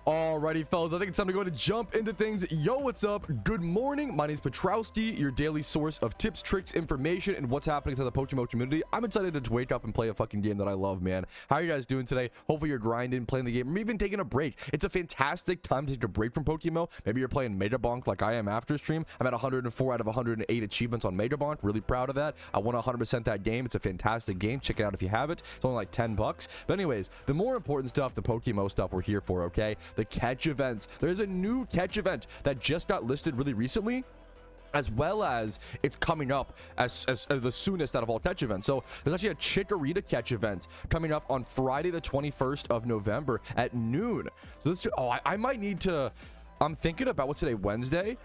Alrighty, fellas, I think it's time to go ahead and jump into things. Yo, what's up? Good morning. My name is Patrouski, your daily source of tips, tricks, information, and what's happening to the PokeMMO community. I'm excited to wake up and play a fucking game that I love, man. How are you guys doing today? Hopefully you're grinding, playing the game, or even taking a break. It's a fantastic time to take a break from PokeMMO. Maybe you're playing Mega Bonk like I am after stream. I'm at 104 out of 108 achievements on Mega Bonk. Really proud of that. I won 100% that game. It's a fantastic game. Check it out if you have it. It's only like 10 bucks. But anyways, the more important stuff, the PokeMMO stuff we're here for, okay? The catch events. There's a new catch event that just got listed really recently, as well as it's coming up as the soonest out of all catch events. So there's actually a Chikorita catch event coming up on Friday the 21st of November at noon. So this, I might need to, I'm thinking about, what's today, Wednesday?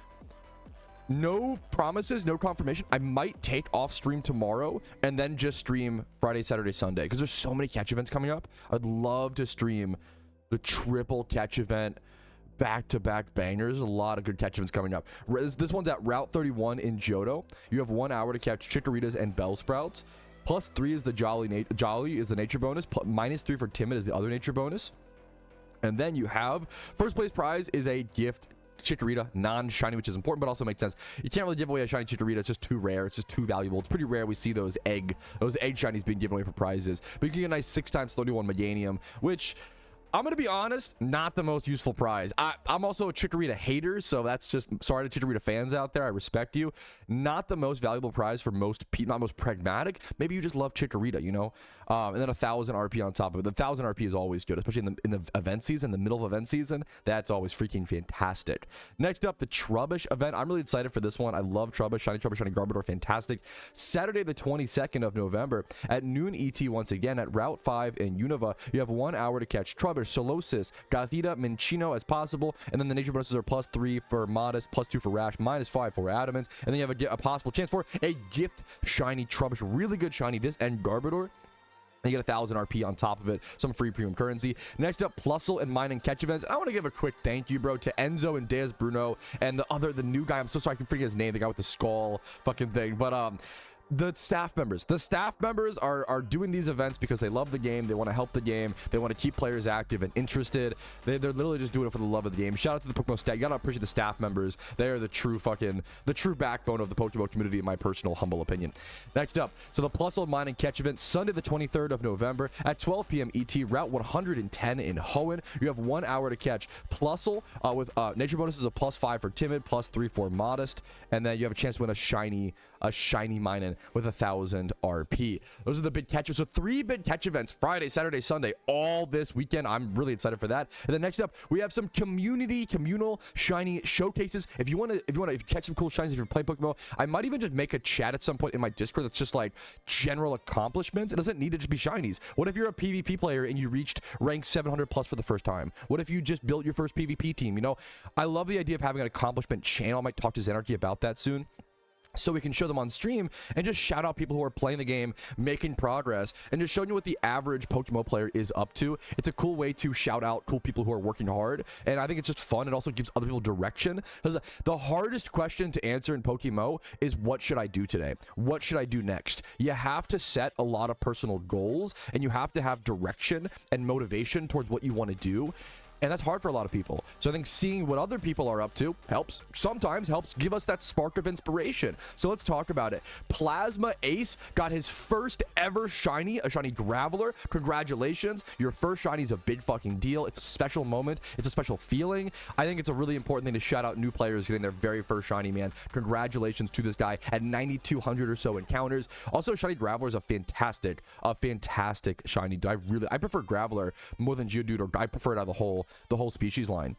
No promises, no confirmation. I might take off stream tomorrow and then just stream Friday, Saturday, Sunday, because there's so many catch events coming up. I'd love to stream the triple catch event, back-to-back bangers. A lot of good catch events coming up. This one's at Route 31 in Johto. You have 1 hour to catch Chikoritas and Bellsprouts. +3 is the Jolly is the nature bonus. -3 for Timid is the other nature bonus. And then you have first place prize is a gift Chikorita, non-shiny, which is important, but also makes sense. You can't really give away a shiny Chikorita. It's just too rare. It's just too valuable. It's pretty rare we see those egg shinies being given away for prizes. But you can get a nice 6x31 Meganium, which, I'm going to be honest, not the most useful prize. I'm also a Chikorita hater, so that's just, sorry to Chikorita fans out there. I respect you. Not the most valuable prize for most people, not most pragmatic. Maybe you just love Chikorita, you know? And then 1,000 RP on top of it. The 1,000 RP is always good, especially in the event season, the middle of event season. That's always freaking fantastic. Next up, the Trubbish event. I'm really excited for this one. I love Trubbish, shiny Garbodor, fantastic. Saturday, the 22nd of November at noon ET once again at Route 5 in Unova. You have 1 hour to catch Trubbish, Solosis, Gothita, Minccino as possible, and then the nature bonuses are +3 for Modest, +2 for Rash, -5 for Adamant, and then you have a possible chance for a gift shiny Trubbish, really good shiny, this and Garbodor. You get 1,000 RP on top of it, some free premium currency. Next up, Plusle and Mine and Catch events. I want to give a quick thank you, bro, to Enzo and Deas Bruno and the new guy. I'm so sorry I can forget his name, the guy with the skull fucking thing. But the staff members are doing these events because they love the game, they want to help the game, they want to keep players active and interested. They're literally just doing it for the love of the game. Shout out to the PokeMMO staff. You gotta appreciate the staff members. They are the true backbone of the PokeMMO community, in my personal humble opinion. Next up, so the Plusle Mine and Catch event, Sunday the 23rd of November at 12 p.m. ET, Route 110 in Hoenn. You have 1 hour to catch Plusle with nature bonuses of +5 for Timid, +3 for Modest, and then you have a chance to win a shiny Minun with 1,000 RP. Those are the big catches. So 3 big catch events, Friday, Saturday, Sunday, all this weekend. I'm really excited for that. And then next up, we have some communal shiny showcases. If you want to catch some cool shinies, if you're playing PokeMMO, I might even just make a chat at some point in my Discord that's just like general accomplishments. It doesn't need to just be shinies. What if you're a PvP player and you reached rank 700 plus for the first time? What if you just built your first PvP team? You know, I love the idea of having an accomplishment channel. I might talk to Xanarchy about that soon, so we can show them on stream and just shout out people who are playing the game, making progress, and just showing you what the average PokeMMO player is up to. It's a cool way to shout out cool people who are working hard, and I think it's just fun. It also gives other people direction, because the hardest question to answer in PokeMMO is, what should I do today? What should I do next? You have to set a lot of personal goals, and you have to have direction and motivation towards what you want to do. And that's hard for a lot of people. So I think seeing what other people are up to sometimes helps give us that spark of inspiration. So let's talk about it. Plasma Ace got his first ever shiny, a shiny Graveler. Congratulations. Your first shiny is a big fucking deal. It's a special moment. It's a special feeling. I think it's a really important thing to shout out new players getting their very first shiny, man. Congratulations to this guy at 9,200 or so encounters. Also, shiny Graveler is a fantastic shiny. I prefer Graveler more than Geodude, or I prefer it out of the whole species line.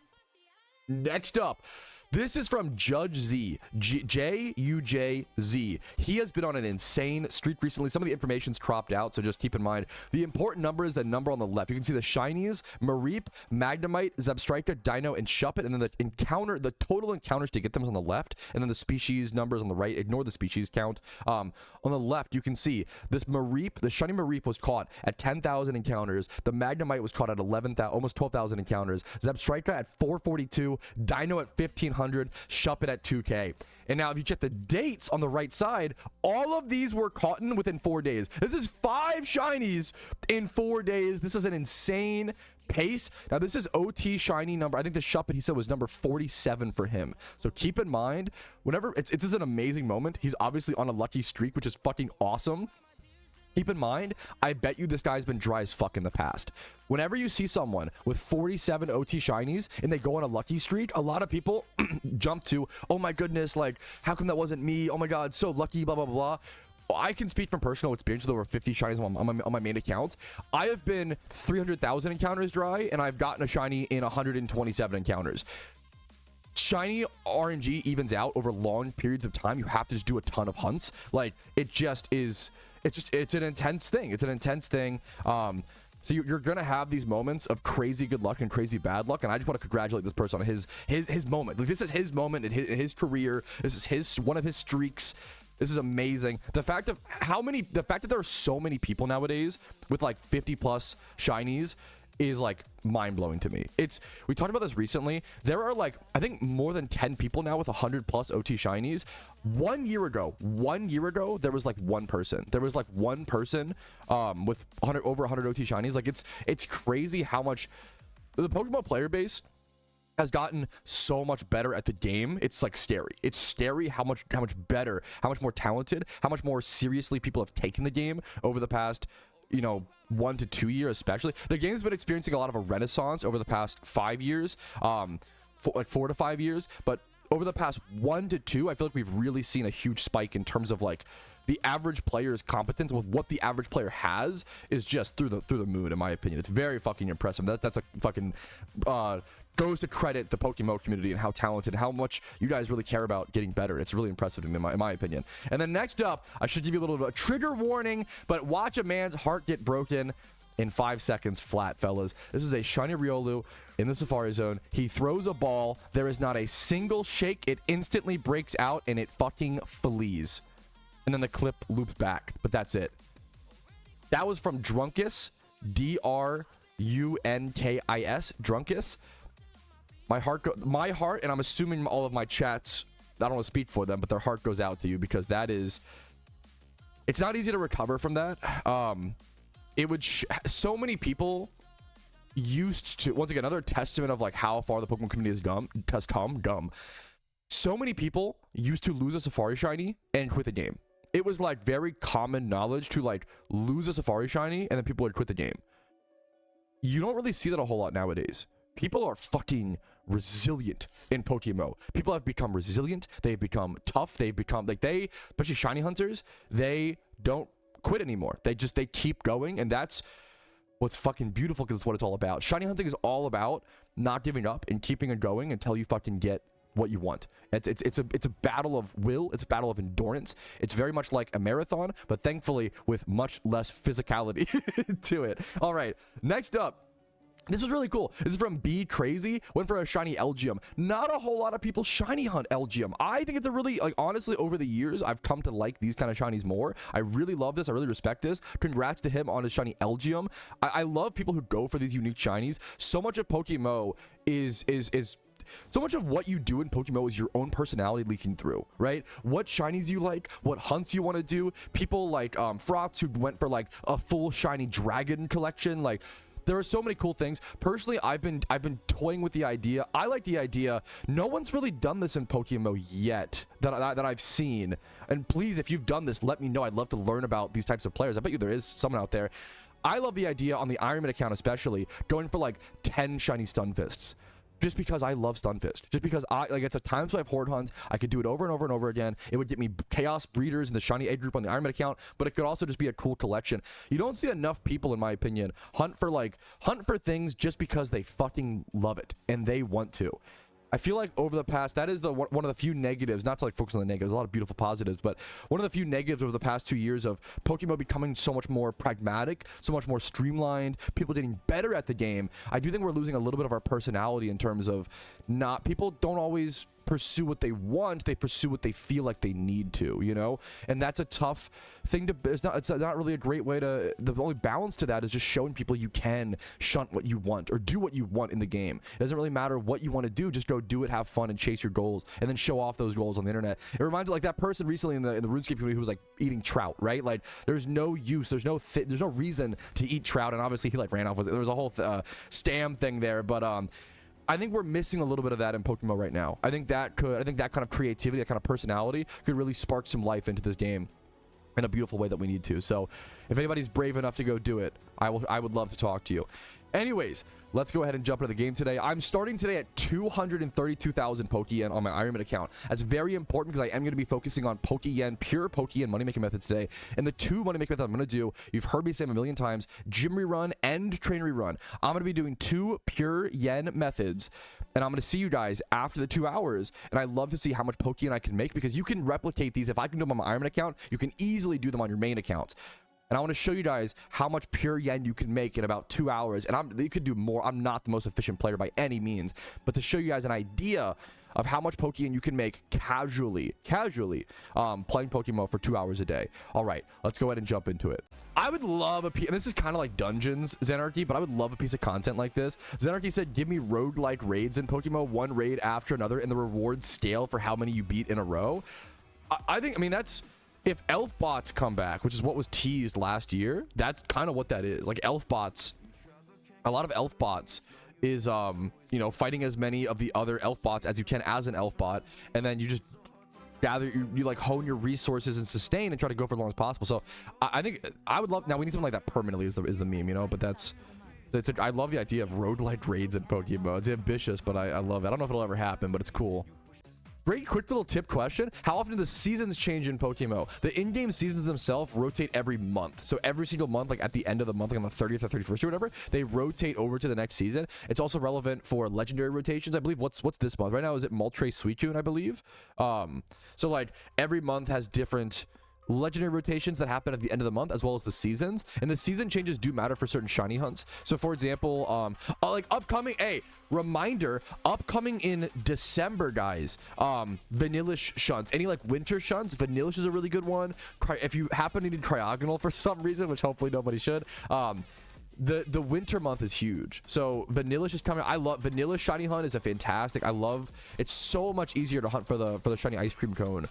Next up, this is from Judge Z, J-U-J-Z. He has been on an insane streak recently. Some of the information's cropped out, so just keep in mind. The important number is the number on the left. You can see the shinies, Mareep, Magnemite, Zebstrika, Dino, and Shuppet, and then the total encounters to get them is on the left, and then the species numbers on the right. Ignore the species count. On the left, you can see this Mareep, the shiny Mareep was caught at 10,000 encounters. The Magnemite was caught at almost 12,000 encounters. Zebstrika at 442, Dino at 1,500. 800, Shuppet at 2K. And now if you check the dates on the right side, all of these were caught in within 4 days. This is 5 shinies in 4 days. This is an insane pace. Now this is OT shiny number. I think the Shuppet he said was number 47 for him. So keep in mind, whenever it's an amazing moment. He's obviously on a lucky streak, which is fucking awesome. Keep in mind, I bet you this guy's been dry as fuck in the past. Whenever you see someone with 47 OT shinies and they go on a lucky streak, a lot of people jump to, oh my goodness, like, how come that wasn't me? Oh my god, so lucky, blah, blah, blah. I can speak from personal experience with over 50 shinies on my main account. I have been 300,000 encounters dry, and I've gotten a shiny in 127 encounters. Shiny RNG evens out over long periods of time. You have to just do a ton of hunts. Like, it just is... It's an intense thing. It's an intense thing. So you're gonna have these moments of crazy good luck and crazy bad luck, and I just want to congratulate this person on his moment. Like, this is his moment in his career. This is one of his streaks. This is amazing. The fact that there are so many people nowadays with like 50 plus shinies is like mind-blowing to me. We talked about this recently. There are like, I think, more than 10 people now with 100 plus OT shinies. 1 year ago, there was like one person. There was like one person with over 100 OT shinies. Like, it's crazy how much the Pokemon player base has gotten so much better at the game. It's like scary. It's scary how much better, how much more talented, how much more seriously people have taken the game over the past, 1 to 2 years, especially. The game's been experiencing a lot of a renaissance over the past 5 years, like 4 to 5 years, but over the past 1 to 2, I feel like we've really seen a huge spike in terms of like the average player's competence with what the average player has is just through the moon, in my opinion. It's very fucking impressive. That's a fucking goes to credit the PokeMMO community and how talented, how much you guys really care about getting better. It's really impressive to me, in my opinion. And then next up, I should give you a little bit of a trigger warning, but watch a man's heart get broken in 5 seconds flat, fellas. This is a shiny Riolu in the Safari Zone. He throws a ball. There is not a single shake. It instantly breaks out and it fucking flees. And then the clip loops back, but that's it. That was from Drunkus, Drunkis, Drunkus. My heart, and I'm assuming all of my chats, I don't want to speak for them, but their heart goes out to you, because it's not easy to recover from that. So many people used to, once again, another testament of like how far the Pokemon community has come. So many people used to lose a Safari shiny and quit the game. It was like very common knowledge to like lose a Safari shiny and then people would quit the game. You don't really see that a whole lot nowadays. People are fucking resilient in PokeMMO. People have become resilient. They've become tough. They've become like especially shiny hunters, they don't quit anymore. They keep going, and that's what's fucking beautiful, because it's what it's all about. Shiny hunting is all about not giving up and keeping it going until you fucking get what you want. It's a battle of will. It's a battle of endurance. It's very much like a marathon, but thankfully with much less physicality to it. All right, next up, this was really cool. This is from Be Crazy. Went for a shiny Elgium. Not a whole lot of people shiny hunt Elgium. I think it's a really, like, honestly, over the years, I've come to like these kind of shinies more. I really love this. I really respect this. Congrats to him on his shiny Elgium. I love people who go for these unique shinies. So much of PokeMMO is so much of what you do in PokeMMO is your own personality leaking through, right? What shinies you like, what hunts you want to do. People like Frotz, who went for like a full shiny dragon collection. Like, there are so many cool things. Personally, I've been toying with the idea. I like the idea. No one's really done this in PokeMMO yet that I've seen. And please, if you've done this, let me know. I'd love to learn about these types of players. I bet you there is someone out there. I love the idea on the Ironman account, especially going for like 10 shiny Stunfists. Just because I love Stunfist. Just because it's a time swipe horde hunt. I could do it over and over and over again. It would get me chaos breeders in the shiny egg group on the Ironman account, but it could also just be a cool collection. You don't see enough people, in my opinion, hunt for things just because they fucking love it and they want to. I feel like over the past, that is one of the few negatives, not to like focus on the negatives, a lot of beautiful positives, but one of the few negatives over the past 2 years of PokeMMO becoming so much more pragmatic, so much more streamlined, people getting better at the game. I do think we're losing a little bit of our personality in terms of people don't always pursue what they want, they pursue what they feel like they need to, you know? And that's a tough thing to, it's not really a great way to, the only balance to that is just showing people you can shunt what you want or do what you want in the game. It doesn't really matter what you want to do, just go do it, have fun, and chase your goals, and then show off those goals on the internet. It reminds me like that person recently in the RuneScape community who was like eating trout, right? Like there's no use, there's no reason to eat trout, and obviously he like ran off with it. There was a whole scam thing there, but I think we're missing a little bit of that in PokeMMO right now. I think that kind of creativity, that kind of personality could really spark some life into this game in a beautiful way that we need to. So if anybody's brave enough to go do it, I would love to talk to you. Anyways, let's go ahead and jump into the game today. I'm starting today at 232,000 Pokeyen on my Ironman account. That's very important because I am going to be focusing on Pokeyen, pure Pokeyen money-making methods today. And the two money-making methods I'm going to do, you've heard me say them a million times, Gym Rerun and Train Rerun. I'm going to be doing 2 pure yen methods, and I'm going to see you guys after the 2 hours. And I love to see how much Pokeyen I can make, because you can replicate these. If I can do them on my Ironman account, you can easily do them on your main account. And I want to show you guys how much pure yen you can make in about 2 hours. And you could do more. I'm not the most efficient player by any means, but to show you guys an idea of how much Pokeyen you can make casually playing PokeMMO for 2 hours a day. All right, let's go ahead and jump into it. I would love and this is kind of like Dungeons, Xanarchy, but I would love a piece of content like this. Xanarchy said, give me roguelike raids in PokeMMO, one raid after another, and the rewards scale for how many you beat in a row. I mean, that's... If elf bots come back, which is what was teased last year, that's kind of what that is. Like elf bots, a lot of elf bots is, you know, fighting as many of the other elf bots as you can as an elf bot. And then you just gather, you like hone your resources and sustain and try to go for as long as possible. So I think I would love, now we need something like that permanently is the meme, you know, but I love the idea of roguelike raids in PokeMMO. It's ambitious, but I love it. I don't know if it'll ever happen, but it's cool. Great quick little tip question. How often do the seasons change in PokeMMO? The in-game seasons themselves rotate every month. So every single month, like at the end of the month, like on the 30th or 31st or whatever, they rotate over to the next season. It's also relevant for legendary rotations. I believe what's this month? Right now, is it Moltres Suicune, I believe? So like every month has different legendary rotations that happen at the end of the month, as well as the seasons, and the season changes do matter for certain shiny hunts. So for example, like upcoming, reminder, upcoming in December, guys, Vanillish Shunts, any like winter Shunts, Vanillish is a really good one. If you happen to need Cryogonal for some reason, which hopefully nobody should, the winter month is huge. So Vanillish is coming. I love Vanilla shiny hunt is a fantastic. It's so much easier to hunt for the shiny ice cream cone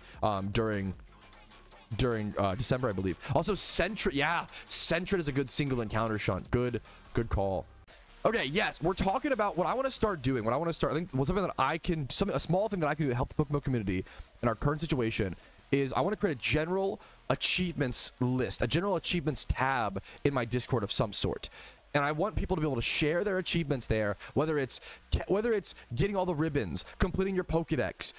during December, I believe. Also Sentret, Sentret is a good single encounter shunt. Good call. Okay, yes, we're talking about what I want to start doing. I think something that a small thing that I can do to help the PokeMMO community in our current situation is I want to create a general achievements list, a general achievements tab in my Discord of some sort. And I want people to be able to share their achievements there, whether it's getting all the ribbons, completing your Pokedex,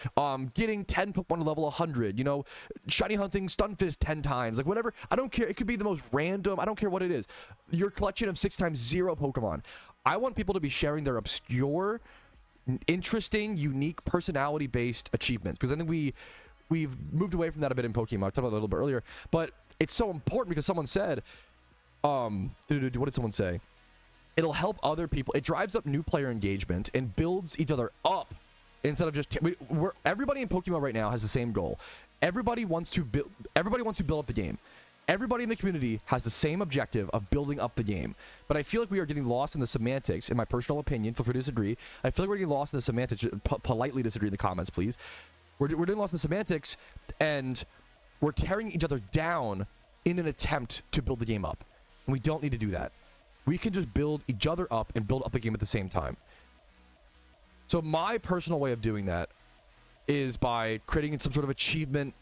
getting 10 Pokemon to level 100, you know, shiny hunting Stunfisk 10 times, like whatever. I don't care. It could be the most random. I don't care what it is. Your collection of 6x0 Pokemon. I want people to be sharing their obscure, interesting, unique, personality-based achievements, because I think we've moved away from that a bit in Pokemon. I talked about that a little bit earlier, but it's so important because someone said, what did someone say? It'll help other people. It drives up new player engagement and builds each other up instead of just everybody in Pokemon right now has the same goal. Everybody wants to build up the game. Everybody in the community has the same objective of building up the game. But I feel like we are getting lost in the semantics, in my personal opinion. Feel free to disagree. I feel like we're getting lost in the semantics. Politely disagree in the comments, please. We're getting lost in the semantics, and we're tearing each other down in an attempt to build the game up. And we don't need to do that. We can just build each other up and build up the game at the same time. So my personal way of doing that is by creating some sort of achievement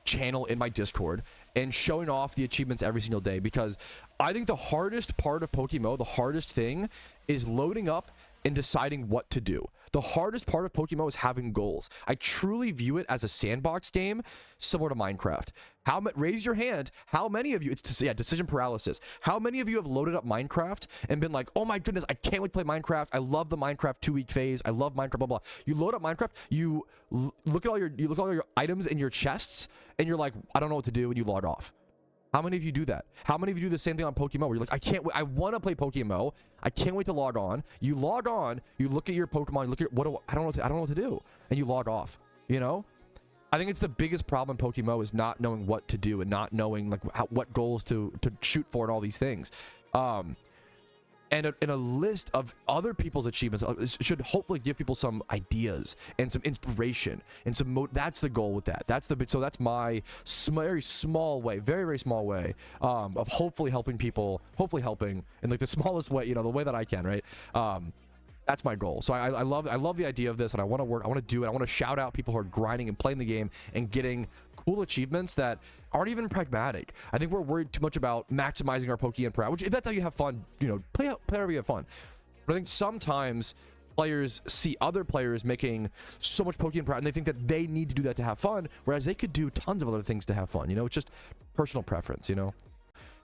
channel in my Discord and showing off the achievements every single day, because I think the hardest part of PokeMMO, the hardest thing, is loading up and deciding what to do. The hardest part of PokeMMO is having goals. I truly view it as a sandbox game similar to Minecraft. Raise your hand, how many of you, decision paralysis. How many of you have loaded up Minecraft and been like, oh my goodness, I can't wait to play Minecraft. I love the Minecraft 2-week phase. I love Minecraft, blah, blah. You load up Minecraft, you look at all your items in your chests, and you're like, I don't know what to do, and you log off. How many of you do that? How many of you do the same thing on PokeMMO where you're like, I can't wait, I want to play PokeMMO. I can't wait to log on. You log on, you look at your Pokemon, you look at I don't know what to do, and you log off. you know? I think it's the biggest problem in PokeMMO is not knowing what to do and not knowing like what goals to shoot for and all these things. And a list of other people's achievements should hopefully give people some ideas and some inspiration and some that's the goal with that. So that's my very small way, very small way of hopefully helping people, hopefully helping in like the smallest way, you know, the way that I can, right? That's my goal. So I love the idea of this, and I want to work. I want to do it. I want to shout out people who are grinding and playing the game and getting cool achievements that aren't even pragmatic. I think we're worried too much about maximizing our Pokeyen per hour, which if that's how you have fun, you know, play however you have fun. But I think sometimes players see other players making so much Pokeyen per hour, and they think that they need to do that to have fun, whereas they could do tons of other things to have fun. You know, it's just personal preference, you know?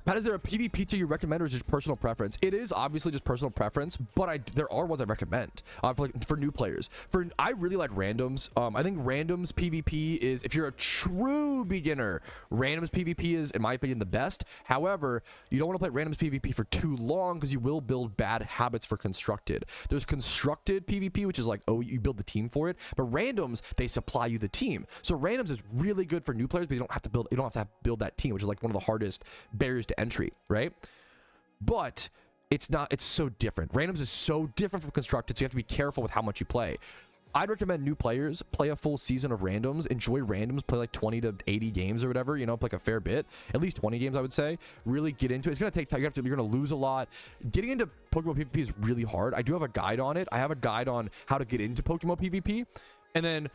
Pat, is there a PvP tier you recommend, or is it just personal preference? It is obviously just personal preference, but there are ones I recommend for new players. I really like randoms. I think randoms PvP is, if you're a true beginner, randoms PvP is, in my opinion, the best. However, you don't want to play randoms PvP for too long because you will build bad habits for constructed. There's constructed PvP, which is like, oh, you build the team for it, but randoms, they supply you the team. So randoms is really good for new players, but you don't have to build that team, which is like one of the hardest barriers to entry, right? But it's so different. Randoms is so different from constructed, so you have to be careful with how much you play. I'd recommend new players play a full season of randoms, enjoy randoms, play like 20 to 80 games or whatever, you know, like a fair bit, at least 20 games, I would say. Really get into it. It's gonna take time. You're gonna lose a lot. Getting into PokeMMO PvP is really hard. I do have a guide on it. I have a guide on how to get into PokeMMO PvP. And then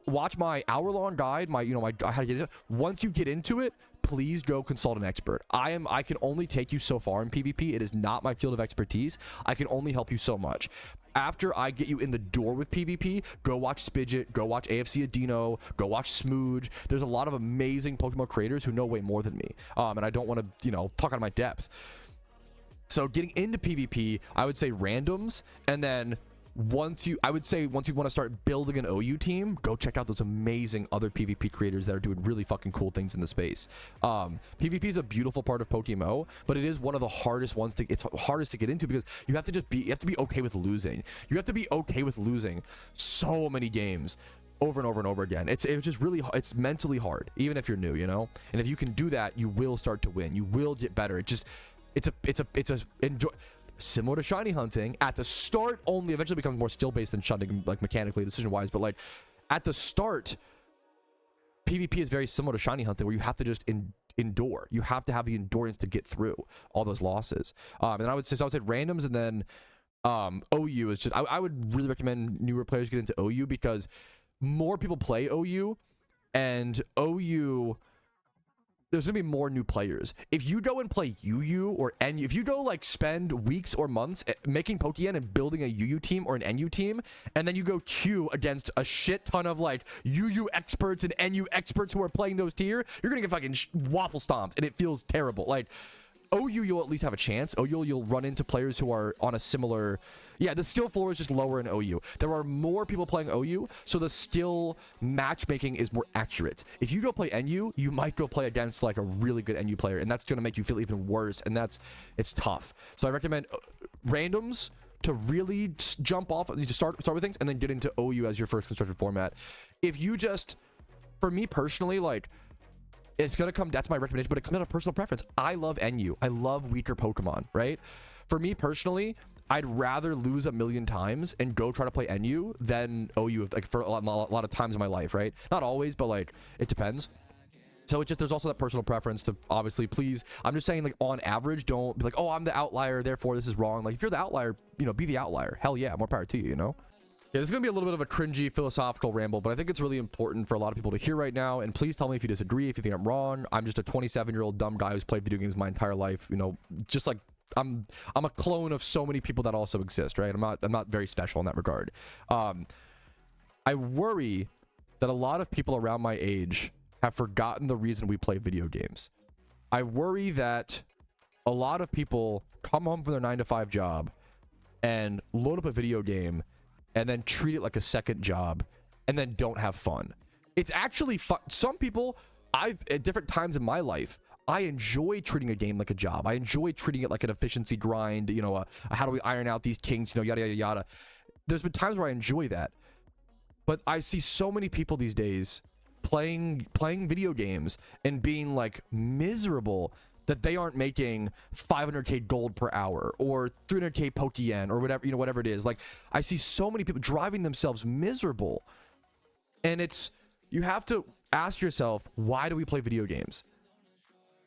watch my hour-long guide, how to get into it. Once you get into it, please go consult an expert. I can only take you so far in PvP. It is not my field of expertise. I can only help you so much. After I get you in the door with PvP, go watch Spidget, go watch AFC Adino, go watch Smooge. There's a lot of amazing Pokemon creators who know way more than me. And I don't want to, talk out of my depth. So getting into PvP, I would say randoms, and then once you want to start building an OU team, go check out those amazing other PvP creators that are doing really fucking cool things in the space. PvP is a beautiful part of PokeMMO, but it is one of the hardest ones it's hardest to get into because you have to be okay with losing. You have to be okay with losing so many games over and over and over again. It's just really, it's mentally hard, even if you're new, and if you can do that, you will start to win. You will get better. Similar to shiny hunting at the start, only eventually becomes more skill based than shunting, like mechanically, decision wise, but like at the start, PvP is very similar to shiny hunting, where you have to just endure. You have to have the endurance to get through all those losses. And I would say randoms, and then OU is just, I would really recommend newer players get into OU because more people play OU, and OU, there's gonna be more new players. If you go and play UU or NU, if you go like spend weeks or months making Pokeyen and building a UU team or an NU team, and then you go queue against a shit ton of like UU experts and NU experts who are playing those tier, you're gonna get fucking waffle stomped, and it feels terrible. Like OU, you'll at least have a chance. OU, you'll run into players who are on a similar, the skill floor is just lower in OU. There are more people playing OU, so the skill matchmaking is more accurate. If you go play NU, you might go play against like a really good NU player, and that's going to make you feel even worse, and it's tough. So I recommend randoms to really jump off, you just start with things, and then get into OU as your first constructed format. If you just, for me personally, like, it's gonna come, that's my recommendation, but it comes out of personal preference. I love NU. I love weaker Pokemon, right? For me personally, I'd rather lose a million times and go try to play NU than OU, like for a lot of times in my life, right? Not always, but like it depends. So it's just, there's also that personal preference to, obviously, please, I'm just saying, like, on average, don't be like, oh, I'm the outlier, therefore this is wrong. Like, if you're the outlier, be the outlier. Hell yeah, more power to you, Yeah, this is going to be a little bit of a cringy philosophical ramble, but I think it's really important for a lot of people to hear right now. And please tell me if you disagree, if you think I'm wrong. I'm just a 27-year-old dumb guy who's played video games my entire life. Just like I'm a clone of so many people that also exist, right? I'm not very special in that regard. I worry that a lot of people around my age have forgotten the reason we play video games. I worry that a lot of people come home from their 9-to-5 job and load up a video game and then treat it like a second job, and then don't have fun. It's actually fun. Some people, at different times in my life, I enjoy treating a game like a job. I enjoy treating it like an efficiency grind, how do we iron out these kinks, yada, yada, yada. There's been times where I enjoy that. But I see so many people these days playing video games and being like miserable that they aren't making 500k gold per hour or 300k Pokeyen or whatever, you know, whatever it is. Like, I see so many people driving themselves miserable. And it's, you have to ask yourself, why do we play video games?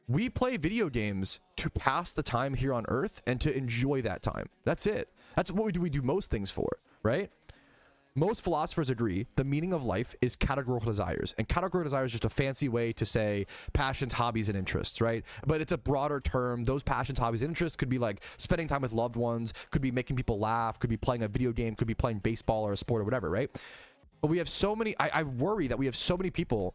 We play video games to pass the time here on Earth and to enjoy that time. That's it. That's what we do most things for, right? Most philosophers agree the meaning of life is categorical desires. And categorical desires is just a fancy way to say passions, hobbies, and interests, right? But it's a broader term. Those passions, hobbies, and interests could be like spending time with loved ones, could be making people laugh, could be playing a video game, could be playing baseball or a sport or whatever, right? But we have so many, I worry that we have so many people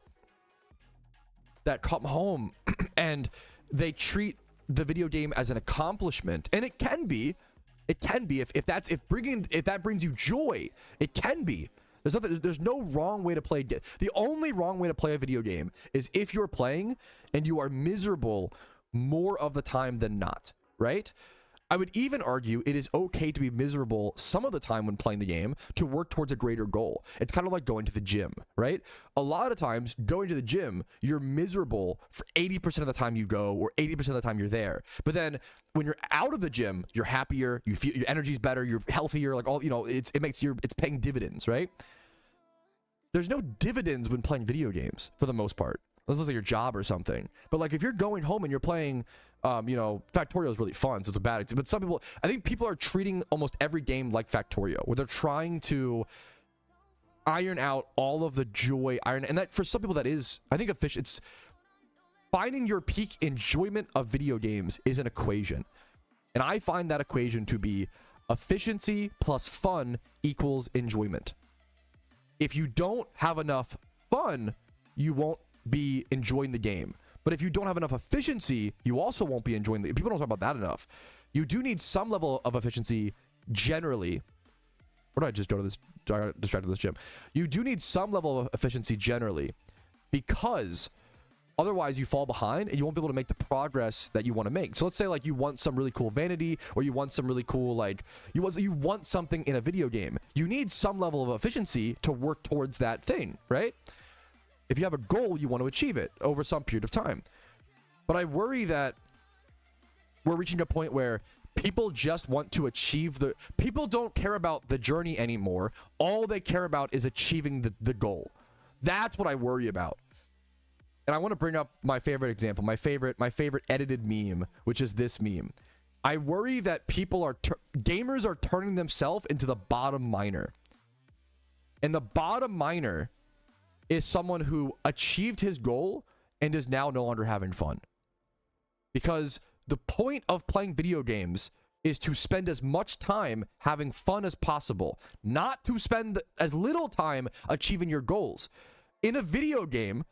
that come home and they treat the video game as an accomplishment. And it can be if that brings you joy, it can be. There's no wrong way to play. The only wrong way to play a video game is if you're playing and you are miserable more of the time than not, right? I would even argue it is okay to be miserable some of the time when playing the game to work towards a greater goal. It's kind of like going to the gym, right? A lot of times going to the gym, you're miserable for 80% of the time you go or 80% of the time you're there. But then when you're out of the gym, you're happier, you feel your energy's better, you're healthier, like all, you know, it's paying dividends, right? There's no dividends when playing video games for the most part. This looks like your job or something. But like if you're going home and you're playing, you know, Factorio is really fun, so it's a bad example. But some people, I think people are treating almost every game like Factorio, where they're trying to iron out all of the joy, and that for some people that is, I think, efficient. It's finding your peak enjoyment of video games is an equation, and I find that equation to be efficiency plus fun equals enjoyment. If you don't have enough fun, you won't be enjoying the game. But if you don't have enough efficiency, you also won't be enjoying the. People don't talk about that enough. You do need some level of efficiency generally. Or did I just go to this? I got distracted with this gym. You do need some level of efficiency generally, because otherwise you fall behind and you won't be able to make the progress that you want to make. So let's say like you want some really cool vanity, or you want some really cool, like you want something in a video game. You need some level of efficiency to work towards that thing, right? If you have a goal, you want to achieve it over some period of time. But I worry that we're reaching a point where people just want to achieve people don't care about the journey anymore. All they care about is achieving the goal. That's what I worry about. And I want to bring up my favorite example, my favorite edited meme, which is this meme. I worry that gamers are turning themselves into the bottom miner. And the bottom miner is someone who achieved his goal and is now no longer having fun. Because the point of playing video games is to spend as much time having fun as possible, not to spend as little time achieving your goals. In a video game,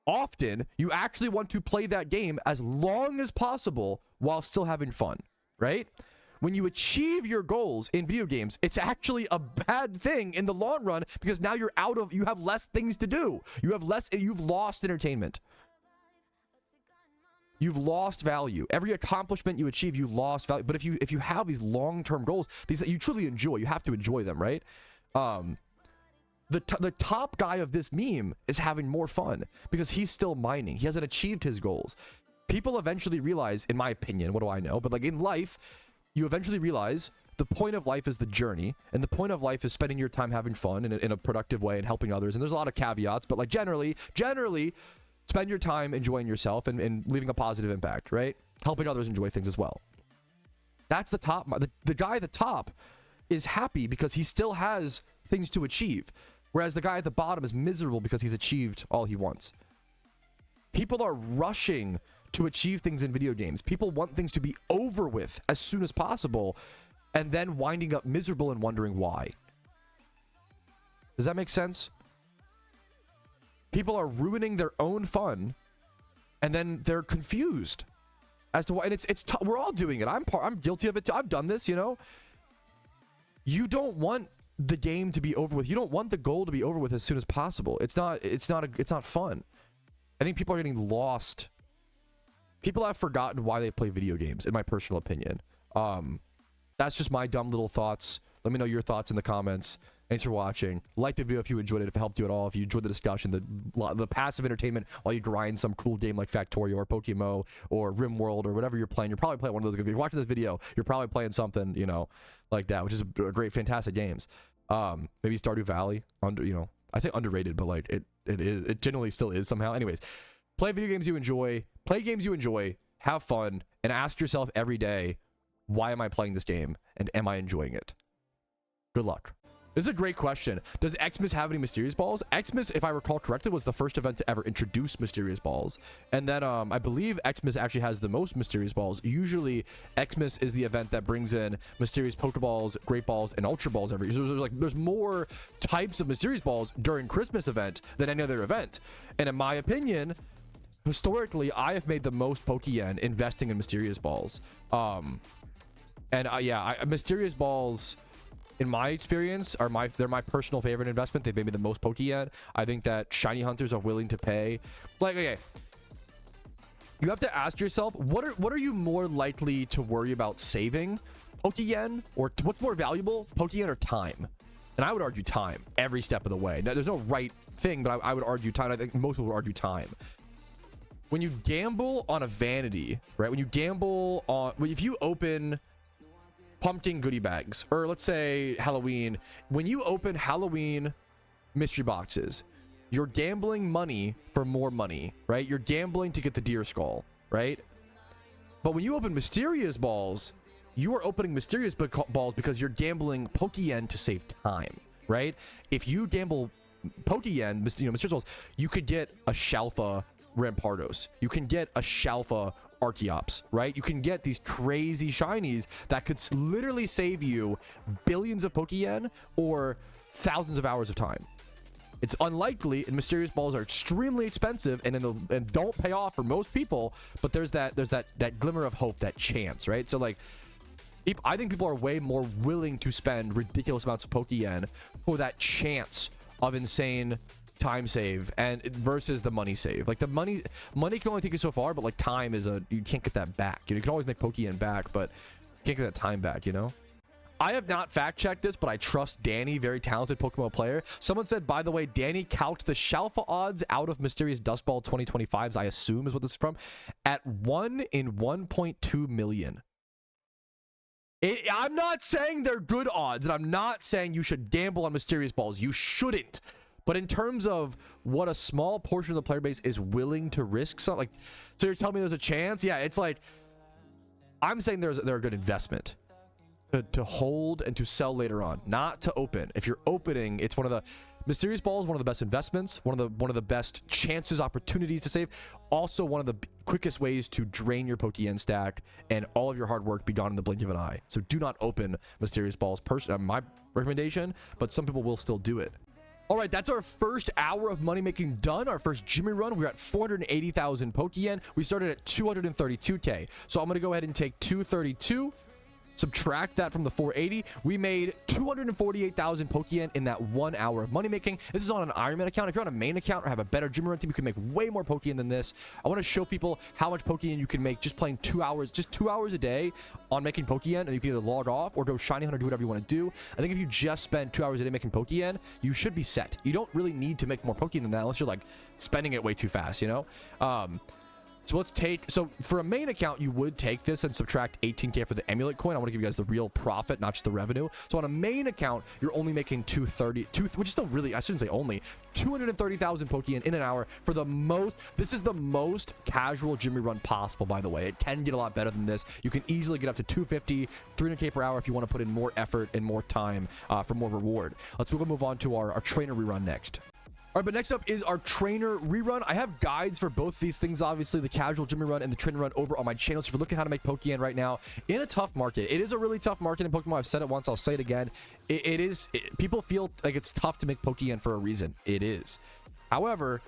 often you actually want to play that game as long as possible while still having fun, right? When you achieve your goals in video games, it's actually a bad thing in the long run, because now you have less things to do. You've lost entertainment. You've lost value. Every accomplishment you achieve, you lost value. But if you have these long-term goals, these that you truly enjoy, you have to enjoy them, right? The top guy of this meme is having more fun because he's still mining. He hasn't achieved his goals. People eventually realize, in my opinion, what do I know? But like in life, you eventually realize the point of life is the journey, and the point of life is spending your time having fun in a productive way and helping others. And there's a lot of caveats, but like generally spend your time enjoying yourself and leaving a positive impact, right? Helping others enjoy things as well. That's the top. The guy at the top is happy because he still has things to achieve, whereas the guy at the bottom is miserable because he's achieved all he wants. People are rushing to achieve things in video games. People want things to be over with as soon as possible, and then winding up miserable and wondering why. Does that make sense? People are ruining their own fun, and then they're confused as to why. And we're all doing it. I'm guilty of it too. I've done this, you know. You don't want the game to be over with. You don't want the goal to be over with as soon as possible. It's not fun. I think people are getting lost. People have forgotten why they play video games, in my personal opinion. That's just my dumb little thoughts. Let me know your thoughts in the comments. Thanks for watching. Like the video if you enjoyed it, if it helped you at all, if you enjoyed the discussion, the passive entertainment while you grind some cool game like Factorio or PokeMMO or RimWorld or whatever you're playing. You're probably playing one of those. If you're watching this video, you're probably playing something, you know, like that, which is a great, fantastic games. Maybe Stardew Valley, I say underrated, but like it generally still is somehow. Anyways, play video games you enjoy, play games you enjoy, have fun, and ask yourself every day, why am I playing this game and am I enjoying it? Good luck. This is a great question. Does Xmas have any mysterious balls? Xmas, if I recall correctly, was the first event to ever introduce mysterious balls. And then I believe Xmas actually has the most mysterious balls. Usually, Xmas is the event that brings in mysterious Pokeballs, Great Balls, and Ultra Balls every year. So there's more types of mysterious balls during Christmas event than any other event. And in my opinion, historically, I have made the most Pokeyen investing in mysterious balls. Mysterious balls, in my experience, they're my personal favorite investment. They've made me the most Pokeyen. I think that shiny hunters are willing to pay. Like, okay, you have to ask yourself, what are you more likely to worry about saving? Pokeyen, or what's more valuable, Pokeyen or time? And I would argue time every step of the way. Now, there's no right thing, but I would argue time. I think most people would argue time. When you gamble on a vanity, right? When you gamble on, if you open pumpkin goodie bags, or let's say Halloween, when you open Halloween mystery boxes, you're gambling money for more money, right? You're gambling to get the deer skull, right? But when you open mysterious balls, you are opening mysterious balls because you're gambling Pokeyen to save time, right? If you gamble Pokeyen, mysterious balls, you could get a Shalfa Rampardos, you can get a Shalfa Archeops, right? You can get these crazy shinies that could literally save you billions of Pokeyen or thousands of hours of time. It's unlikely, and mysterious balls are extremely expensive and don't pay off for most people, but there's that glimmer of hope, that chance, right? So like, I think people are way more willing to spend ridiculous amounts of Pokeyen for that chance of insane time save and versus the money save. Like, the money can only take you so far, but like time is you can't get that back. You can always make Pokeyen back, but you can't get that time back, you know? I have not fact checked this, but I trust Danny, very talented PokeMMO player. Someone said, by the way, Danny calced the Shalfa odds out of Mysterious Dust Ball 2025s, I assume is what this is from, at 1 in 1.2 million. I'm not saying they're good odds, and I'm not saying you should gamble on mysterious balls. You shouldn't. But in terms of what a small portion of the player base is willing to risk, so you're telling me there's a chance? Yeah, it's like, I'm saying they're a good investment to hold and to sell later on, not to open. If you're opening, it's one of the mysterious balls, one of the best investments, one of the best chances, opportunities to save. Also, one of the quickest ways to drain your Pokeyen stack and all of your hard work be gone in the blink of an eye. So do not open mysterious balls. My recommendation, but some people will still do it. All right, that's our first hour of money making done. Our first Jimmy run. We're at 480,000 Pokeyen. We started at 232k. So I'm going to go ahead and take 232. Subtract that from the 480. We made 248,000 Pokeyen in that 1 hour of money making. This is on an Ironman account. If you're on a main account or have a better Jimmy run team, you can make way more Pokeyen than this. I want to show people how much Pokeyen you can make just playing 2 hours, just 2 hours a day on making Pokeyen, and you can either log off or go shiny hunt or do whatever you want to do. I think if you just spend 2 hours a day making Pokeyen, you should be set. You don't really need to make more Pokeyen than that unless you're like spending it way too fast, you know? So for a main account, you would take this and subtract 18k for the emulate coin. I want to give you guys the real profit, not just the revenue. So on a main account, you're only making 230, which is still really, I shouldn't say only, 230,000 Pokeyen in an hour for the most. This is the most casual Jimmy run possible, by the way. It can get a lot better than this. You can easily get up to 250, 300k per hour if you want to put in more effort and more time for more reward. Let's move on to our trainer rerun next. All right, but next up is our trainer rerun. I have guides for both these things, obviously, the casual Jimmy run and the trainer run over on my channel. So if you're looking at how to make Pokeyen right now in a tough market, it is a really tough market in Pokemon. I've said it once, I'll say it again. People feel like it's tough to make Pokeyen for a reason. It is. However,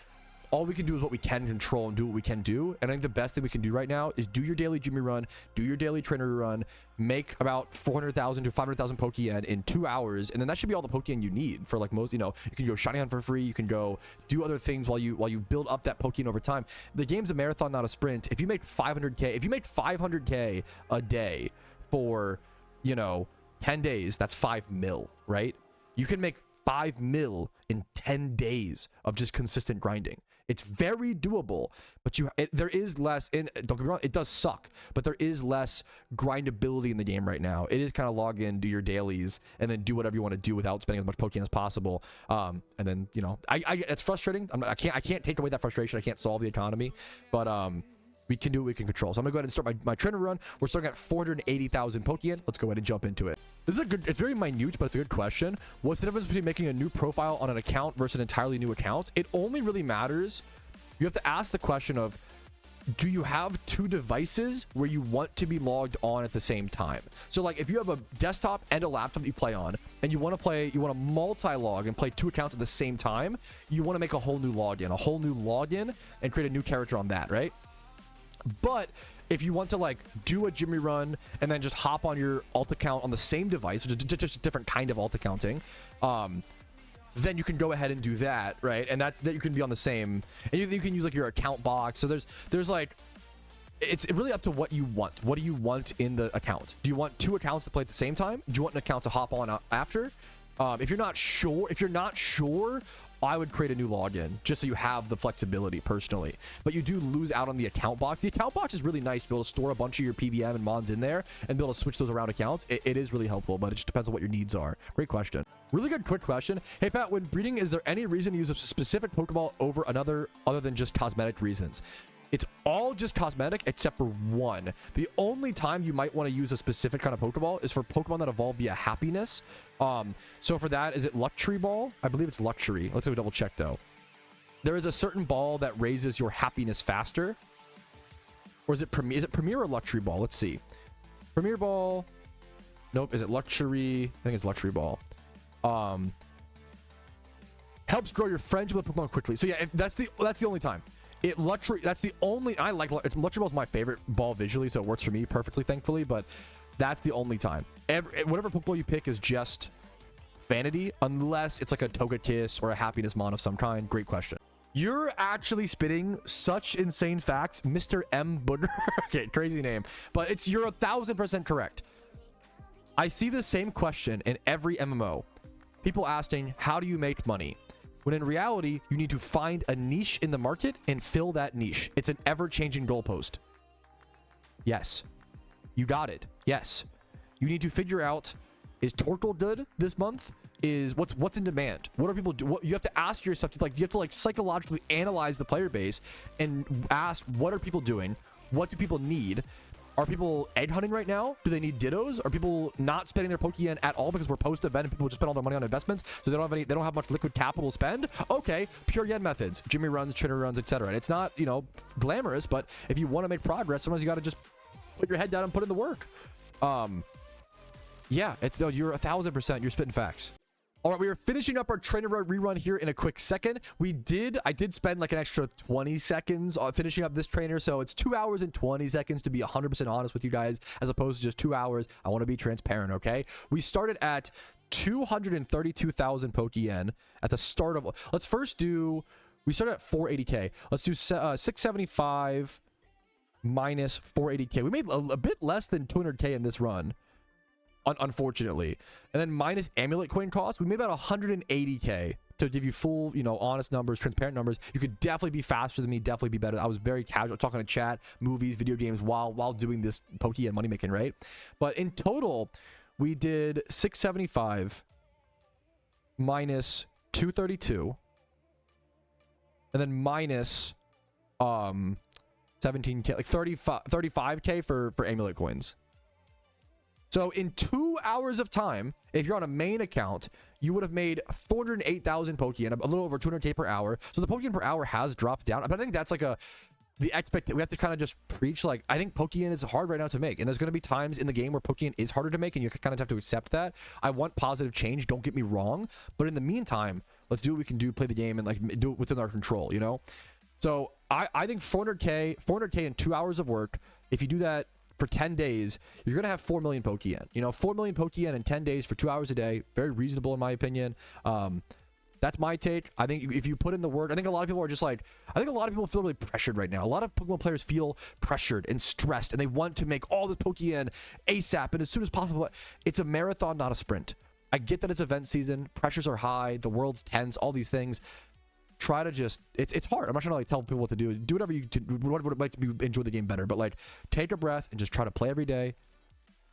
all we can do is what we can control and do what we can do. And I think the best thing we can do right now is do your daily Jimmy run, do your daily trainer run, make about 400,000 to 500,000 Pokeyen in 2 hours, and then that should be all the Pokeyen you need for like most, you know, you can go shiny hunt for free, you can go do other things while you build up that Pokeyen over time. The game's a marathon, not a sprint. If you make 500k a day for, you know, 10 days, that's 5 mil, right? You can make 5 mil in 10 days of just consistent grinding. It's very doable, but there is less, and don't get me wrong, it does suck, but there is less grindability in the game right now. It is kind of log in, do your dailies, and then do whatever you want to do without spending as much Pokeyen as possible. And then, you know, it's frustrating. I can't take away that frustration. I can't solve the economy, but we can do what we can control. So I'm gonna go ahead and start my trainer run. We're starting at 480,000 Pokeyen. Let's go ahead and jump into it. This is a good, it's very minute, but it's a good question. What's the difference between making a new profile on an account versus an entirely new account? It only really matters. You have to ask the question of, do you have 2 devices where you want to be logged on at the same time? So like if you have a desktop and a laptop that you play on, and you want to multi-log and play 2 accounts at the same time, you want to make a whole new login and create a new character on that, right? But if you want to like do a gym rerun and then just hop on your alt account on the same device, which is just a different kind of alt accounting, then you can go ahead and do that, right? And that you can be on the same, and you can use like your account box. So there's like, it's really up to what you want. What do you want in the account? Do you want 2 accounts to play at the same time? Do you want an account to hop on after? If you're not sure, I would create a new login just so you have the flexibility personally, but you do lose out on the account box. The account box is really nice to be able to store a bunch of your PVM and mons in there and be able to switch those around accounts. It is really helpful, but it just depends on what your needs are. Great question. Really good quick question. Hey Pat, when breeding, is there any reason to use a specific Pokeball over another other than just cosmetic reasons? It's all just cosmetic except for one. The only time you might want to use a specific kind of Pokeball is for Pokemon that evolve via happiness. So for that, is it Luxury Ball? I believe it's Luxury. Let's go double check though. There is a certain ball that raises your happiness faster. Or is it Premier? Is it Premier or Luxury Ball? Let's see. Premier Ball. Nope. Is it Luxury? I think it's Luxury Ball. Helps grow your friendship with Pokemon quickly. So yeah, that's the only time. That's the only, I like Luxury Ball is my favorite ball visually, so it works for me perfectly, thankfully, but that's the only time. Whatever Pokeball you pick is just vanity, unless it's like a Togekiss or a Happiness Mon of some kind. Great question. You're actually spitting such insane facts, Mr. M. Booger. Okay, crazy name, but you're 1000% correct. I see the same question in every MMO. People asking, how do you make money? When in reality, you need to find a niche in the market and fill that niche. It's an ever-changing goalpost. Yes. You got it. Yes. You need to figure out, is Torkoal good this month? Is what's in demand? What are people do? You have to ask yourself, you have to psychologically analyze the player base and ask, what are people doing? What do people need? Are people egg hunting right now? Do they need dittos? Are people not spending their Pokeyen at all because we're post-event and people just spend all their money on investments, so they don't have much liquid capital to spend? Okay, pure yen methods, Jimmy runs, trainer runs, etc. And it's not, you know, glamorous, but if you want to make progress, sometimes you got to just put your head down and put in the work. Yeah, you're 1000%. You're spitting facts. All right, we are finishing up our trainer rerun here in a quick second. I did spend like an extra 20 seconds on finishing up this trainer, so it's 2 hours and 20 seconds to be 100% honest with you guys, as opposed to just 2 hours. I want to be transparent, okay? We started at 232,000 Pokeyen at the start of. Let's first do. We started at 480k. Let's do 675 minus 480k. We made a bit less than 200k in this run. Unfortunately, and then minus amulet coin cost, we made about 180k. To give you full, you know, honest numbers, transparent numbers. You could definitely be faster than me, definitely be better. I was very casual, talking to chat, movies, video games while doing this Pokeyen money making, right? But in total, we did 675 minus 232, and then minus 17k, like 35k for amulet coins. So in 2 hours of time, if you're on a main account, you would have made 408,000 Pokeyen, a little over 200k per hour. So the Pokeyen per hour has dropped down, but I think that's like we have to kind of just preach, like, I think Pokeyen is hard right now to make, and there's going to be times in the game where Pokeyen is harder to make, and you kind of have to accept that. I want positive change, don't get me wrong, but in the meantime, let's do what we can do, play the game, and like do what's in our control, you know? So I think 400k in 2 hours of work, if you do that for 10 days, you're gonna have 4 million Pokeyen. You know, 4 million Pokeyen in 10 days for 2 hours a day, very reasonable in my opinion. That's my take. I think if you put in the work, I think a lot of people are just like, I think a lot of people feel really pressured right now. A lot of Pokemon players feel pressured and stressed, and they want to make all this Pokeyen ASAP and as soon as possible. It's a marathon, not a sprint. I get that it's event season, pressures are high, the world's tense, all these things. Try to just, it's hard. I'm not trying to like tell people what to do. Do whatever you would like to enjoy the game better, but like take a breath and just try to play every day.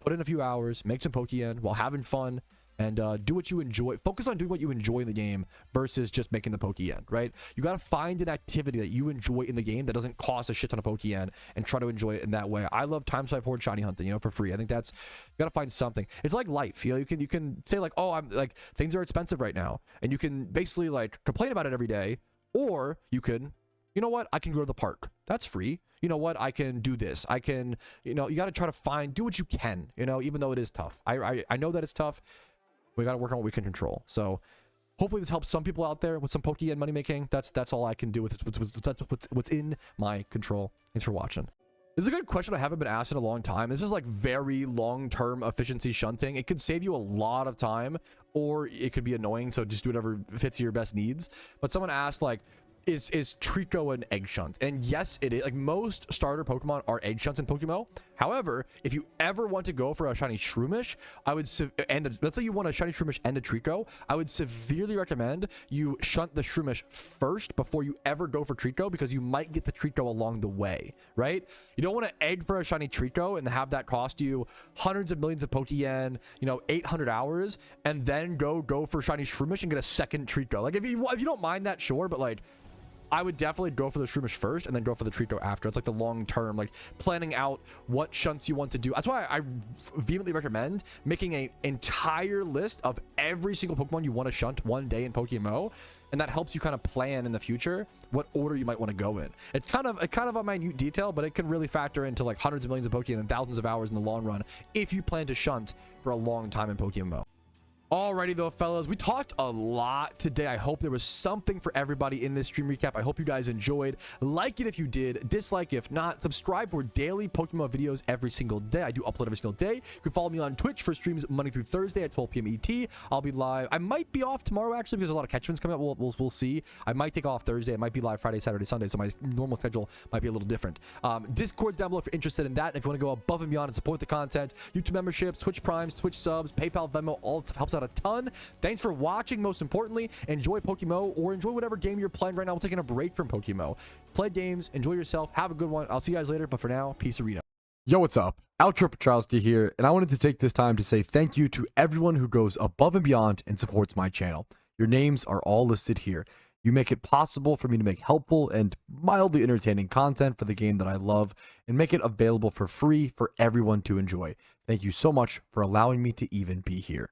Put in a few hours, make some Pokeyen while having fun, and do what you enjoy. Focus on doing what you enjoy in the game versus just making the Pokeyen, right? You got to find an activity that you enjoy in the game that doesn't cost a shit ton of Pokeyen and try to enjoy it in that way. I love time swipe horde shiny hunting, you know, for free. I think that's, you got to find something. It's like life, you know, you can say like, oh, I'm like, things are expensive right now. And you can basically like complain about it every day, or you can, you know what, I can go to the park. That's free. You know what, I can do this. I can, you know, you got to try to do what you can, you know, even though it is tough. I know that it's tough. We got to work on what we can control. So hopefully this helps some people out there with some Pokeyen money making. That's all I can do with what's in my control. Thanks for watching. This is a good question I haven't been asked in a long time. This is like very long-term efficiency shunting. It could save you a lot of time, or it could be annoying. So just do whatever fits your best needs. But someone asked like, is Trico an egg shunt? And yes, it is. Like most starter Pokemon are egg shunts in PokeMMO. However, if you ever want to go for a shiny Shroomish, let's say you want a shiny Shroomish and a Trico, I would severely recommend you shunt the Shroomish first before you ever go for Trico, because you might get the Trico along the way, right? You don't want to egg for a shiny Trico and have that cost you hundreds of millions of Pokeyen, you know, 800 hours, and then go for shiny Shroomish and get a second Trico. Like if you don't mind that, sure, but like I would definitely go for the Shroomish first and then go for the Trico after. It's like the long term, like planning out what shunts you want to do. That's why I vehemently recommend making an entire list of every single Pokemon you want to shunt one day in PokeMMO, and that helps you kind of plan in the future what order you might want to go in. It's kind of a minute detail, but it can really factor into like hundreds of millions of Pokeyen and thousands of hours in the long run if you plan to shunt for a long time in PokeMMO. Alrighty though, fellas, we talked a lot today. I hope there was something for everybody in this stream recap. I hope you guys enjoyed. Like it if you did, dislike if not. Subscribe for daily Pokemon videos every single day. I do upload every single day. You can follow me on Twitch for streams Monday through Thursday at 12 p.m. ET. I'll be live. I might be off tomorrow actually because there's a lot of catchments coming up. We'll see. I might take off Thursday. I might be live Friday, Saturday, Sunday, so my normal schedule might be a little different. Discord's down below if you're interested in that. And if you want to go above and beyond and support the content, YouTube memberships, Twitch Primes, Twitch subs, PayPal, Venmo, all helps out a ton. Thanks for watching. Most importantly, enjoy PokeMMO or enjoy whatever game you're playing right now. We're taking a break from PokeMMO. Play games, enjoy yourself, have a good one. I'll see you guys later, but for now, peace arena. Yo, what's up? Outro Patrouski here, and I wanted to take this time to say thank you to everyone who goes above and beyond and supports my channel. Your names are all listed here. You make it possible for me to make helpful and mildly entertaining content for the game that I love and make it available for free for everyone to enjoy. Thank you so much for allowing me to even be here.